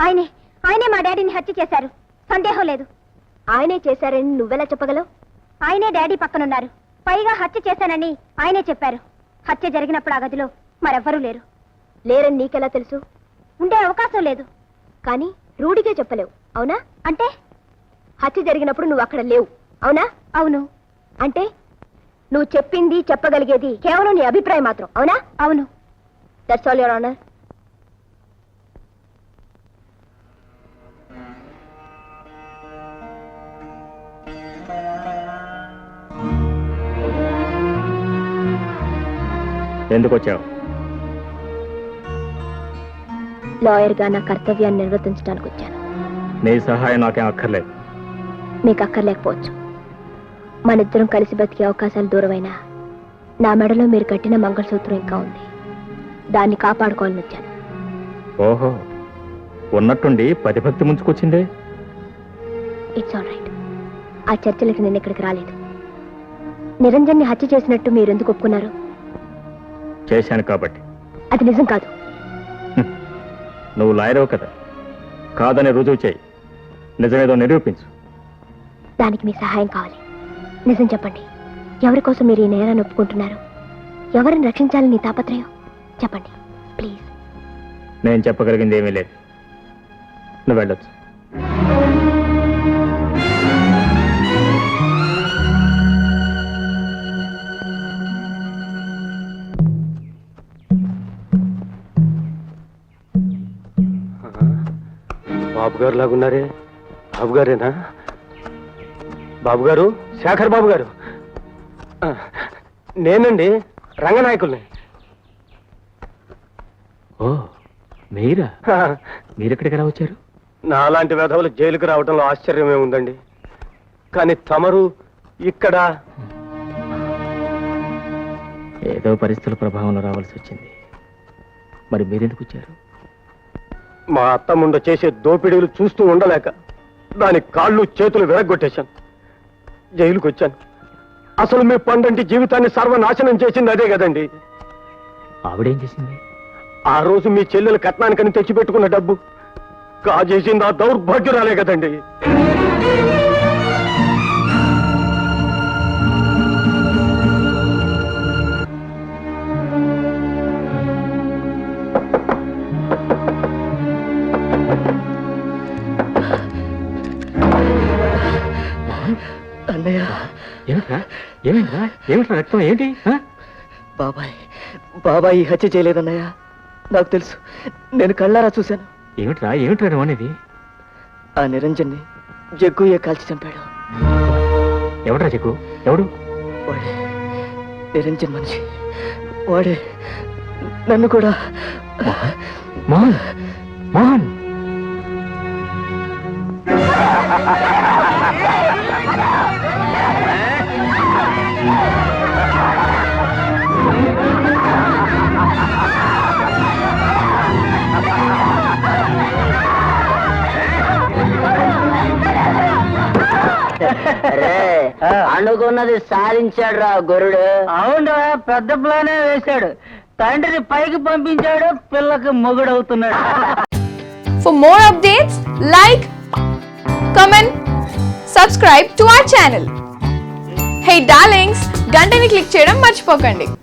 ఆయనే ఆయనే మా డాడీని హత్య చేశారు, సందేహం లేదు. ఆయనే చేశారని నువ్వెలా చెప్పగలవు? ఆయనే డాడీ పక్కనున్నారు, పైగా హత్య చేశానని ఆయనే చెప్పారు. హత్య జరిగినప్పుడు ఆ గదిలో మరెవ్వరూ లేరు. లేరని నీకెలా తెలుసు? ఉండే అవకాశం లేదు. కానీ రూఢిగా చెప్పలేవు, అవునా? అంటే హత్య జరిగినప్పుడు నువ్వు అక్కడ లేవు, అవునా? అవును. అంటే నువ్వు చెప్పింది చెప్పగలిగేది కేవలం నీ అభిప్రాయం మాత్రం, అవునా? అవును. That's all your honour. ఎందుకు వచ్చావు? లాయర్గా నా కర్తవ్యాన్ని నిర్వర్తించడానికి వచ్చాను. నీ సహాయం నాకేం అక్కర్లేదు. మీకు అక్కర్లేకపోవచ్చు. మనిద్దరం కలిసి బతికే అవకాశాలు దూరమైనా నా మెడలో మీరు కట్టిన మంగళసూత్రం ఇంకా ఉంది. దాన్ని కాపాడుకోవాలని వచ్చాను. ఓహో, ఉన్నట్టుండి పతిభక్తి ముంచుకొచ్చిందే. It's all right. ఆ చర్చలకి నేను ఇక్కడికి రాలేదు. నిరంజన్ని హత్య చేసినట్టు మీరు ఎందుకు ఒప్పుకున్నారు? చేశాను కాబట్టి. అది నిజం కాదు. నువ్వు లాయరవు కదా, కాదని రుజువు చేయి, నిజమేదో నిరూపించు. దానికి మీ సహాయం కావాలి. నిజం చెప్పండి, ఎవరి కోసం మీరు ఈ నేరాన్ని ఒప్పుకుంటున్నారు? ఎవరిని రక్షించాలని నీ తాపత్రయం? చెప్పండి ప్లీజ్. నేను చెప్పగలిగింది ఏమీ లేదు, నువ్వు వెళ్ళొచ్చు. బాబు గారు లాగున్నారే. బాబు గారేనా? బాబు గారు, శేఖర్ బాబు గారు. నేనండి, రంగనాయకుల్ని. ఓ మీరా? మీరెక్కడికి రా వచ్చారు? నాలాంటి వెధవులు జైలుకు రావడంలో ఆశ్చర్యమే ఉందండి. కానీ తమరు ఇక్కడ ఏదో పరిస్థితుల ప్రభావంలో రావాల్సి వచ్చింది. మరి మీరెందుకు వచ్చారు? మా అత్తముండ చేసే దోపిడీలు చూస్తూ ఉండలేక దాని కాళ్ళు చేతులు విరగ్గొట్టేశాను. జైలుకు వచ్చాను. అసలు మీ పండంటి జీవితాన్ని సర్వనాశనం చేసింది అదే కదండి. ఆవిడేం చేసింది? ఆ రోజు మీ చెల్లెలు కట్నానికని తెచ్చిపెట్టుకున్న డబ్బు కాజేసింది ఆ దౌర్భాగ్యురాలే కదండి. అన్నయ్య, ఏమిట్రా ఏమిట్రా ఏమిట్రా రక్తం ఏంటి? బాబాయ్ ఈ హత్య చేయలేదన్నయ్య, నాకు తెలుసు. నేను కళ్ళారా చూశాను. ఏమిట్రా ఏమిట్రా నువ్వు అనేది? ఆ నిరంజన్ని జగ్గుయ్య కాల్చి చంపాడు. ఎవడ్రా జగ్గు? ఎవడు? వాడే నిరంజన్ మనిషి. వాడే నన్ను కూడా. మోహన్ మోహన్ అనుకున్నది సాధించాడు రా గొర్రెడు. అవునరా, పెద్ద ప్లానే వేశాడు. తండ్రిని పైకి పంపించాడు, పిల్లకి మొగుడవుతున్నాడు. For more updates, like, comment, subscribe to our channel. Hey darlings, గంటని click చేయడం మర్చిపోకండి.